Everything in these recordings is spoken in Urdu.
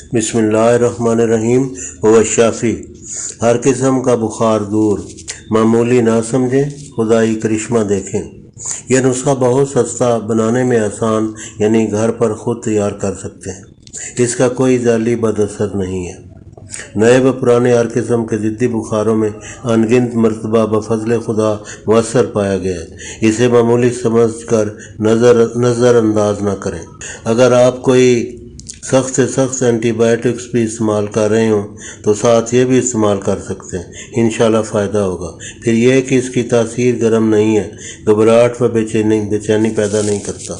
بسم اللہ الرحمن الرحیم شافی، ہر قسم کا بخار دور، معمولی نہ سمجھیں، خدائی کرشمہ دیکھیں۔ یہ نسخہ بہت سستا، بنانے میں آسان، یعنی گھر پر خود تیار کر سکتے ہیں۔ اس کا کوئی ذاتی بد اثر نہیں ہے۔ نئے و پرانے ہر قسم کے ضدی بخاروں میں ان گنت مرتبہ بفضل خدا مؤثر پایا گیا ہے۔ اسے معمولی سمجھ کر نظر انداز نہ کریں۔ اگر آپ کوئی سخت سے سخت اینٹی بائیوٹکس بھی استعمال کر رہے ہوں تو ساتھ یہ بھی استعمال کر سکتے ہیں، انشاءاللہ فائدہ ہوگا۔ پھر یہ کہ اس کی تاثیر گرم نہیں ہے، گھبراہٹ و بے چینی پیدا نہیں کرتا۔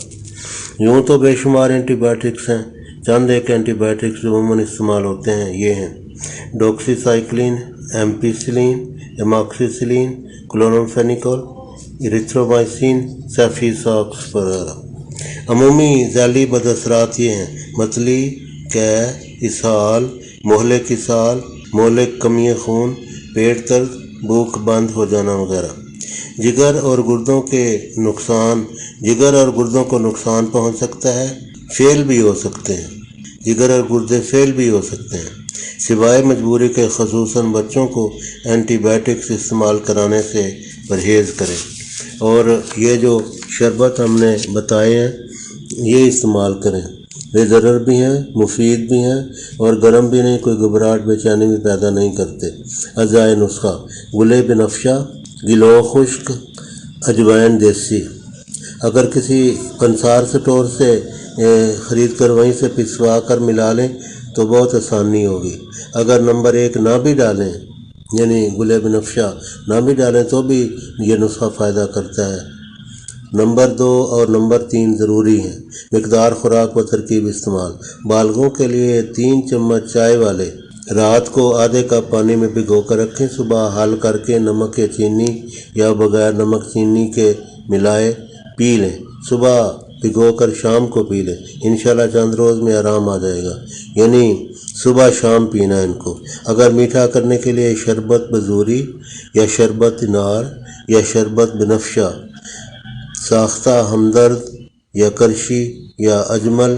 یوں تو بے شمار اینٹی بائیوٹکس ہیں، چند ایک اینٹی بائیوٹکس جو عموماً استعمال ہوتے ہیں یہ ہیں: ڈاکسی سائکلین، ایمپیسیلین، ایماکسیسیلین، کلورامفینیکول، ایریتھرومائسین، سیفیساکس وغیرہ۔ عمومی ذیلی بد اثرات یہ ہیں: متلی، قے، اسہال، مہلک اسہال، مہلک کمی خون، پیٹ درد، بھوک بند ہو جانا وغیرہ۔ جگر اور گردوں کو نقصان پہنچ سکتا ہے، فیل بھی ہو سکتے ہیں۔ جگر اور گردے فیل بھی ہو سکتے ہیں۔ سوائے مجبوری کے خصوصاً بچوں کو اینٹی بائیوٹکس استعمال کرانے سے پرہیز کریں، اور یہ جو شربت ہم نے بتائے ہیں یہ استعمال کریں۔ بے ضرر بھی ہیں، مفید بھی ہیں، اور گرم بھی نہیں، کوئی گھبراہٹ بے چینی بھی پیدا نہیں کرتے۔ اجزائے نسخہ: گلے بنفشہ، گیلو خشک، اجوائن دیسی۔ اگر کسی کنسار سٹور سے خرید کر وہیں سے پسوا کر ملا لیں تو بہت آسانی ہوگی۔ اگر نمبر 1 نہ بھی ڈالیں، یعنی گلے بنفشہ نہ بھی ڈالیں تو بھی یہ نسخہ فائدہ کرتا ہے۔ نمبر 2 اور نمبر 3 ضروری ہیں۔ مقدار خوراک و ترکیب استعمال: بالغوں کے لیے 3 چمچ چائے والے رات کو آدھے کپ پانی میں بھگو کر رکھیں، صبح حل کر کے نمک یا چینی یا بغیر نمک چینی کے ملائے پی لیں۔ صبح بھگو کر شام کو پی لیں، انشاءاللہ چند روز میں آرام آ جائے گا۔ یعنی صبح شام پینا ہے ان کو۔ اگر میٹھا کرنے کے لیے شربت بزوری یا شربت انار یا شربت بنفشہ، ساختہ ہمدرد یا کرشی یا اجمل،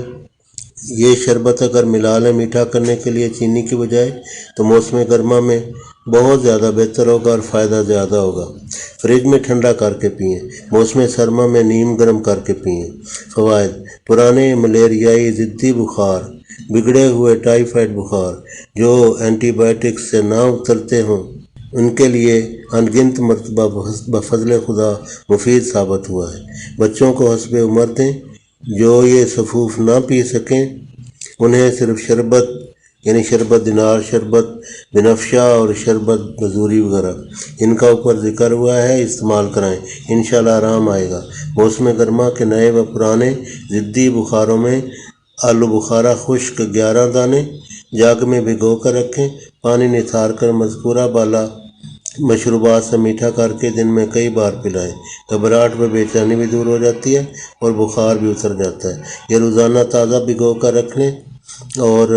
یہ شربت اگر ملا لیں میٹھا کرنے کے لیے چینی کی بجائے تو موسم گرما میں بہت زیادہ بہتر ہوگا اور فائدہ زیادہ ہوگا۔ فریج میں ٹھنڈا کر کے پئیں، موسم سرما میں نیم گرم کر کے پئیں۔ فوائد: پرانے ملیریائی ضدی بخار، بگڑے ہوئے ٹائیفائڈ بخار جو اینٹی بائیوٹکس سے نہ اترتے ہوں ان کے لیے ان گنت مرتبہ بفضل خدا مفید ثابت ہوا ہے۔ بچوں کو حسب عمر دیں۔ جو یہ صفوف نہ پی سکیں انہیں صرف شربت، یعنی شربت انار، شربت بنفشہ اور شربت بزوری وغیرہ، ان کا اوپر ذکر ہوا ہے، استعمال کرائیں، انشاءاللہ آرام آئے گا۔ موسم گرما کے نئے و پرانے ضدی بخاروں میں آلو بخارا خشک 11 دانے جگ میں بھگو کر رکھیں، پانی نتھار کر مذکورہ بالا مشروبات سے میٹھا کر کے دن میں کئی بار پلائیں۔ گھبراہٹ و بے چینی بھی دور ہو جاتی ہے اور بخار بھی اتر جاتا ہے۔ یہ روزانہ تازہ بھگو کر رکھ لیں اور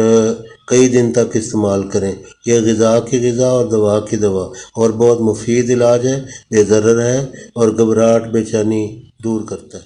کئی دن تک استعمال کریں۔ یہ غذا کی غذا اور دوا کی دوا اور بہت مفید علاج ہے، بے ضرر ہے اور گھبراہٹ بے چینی دور کرتا ہے۔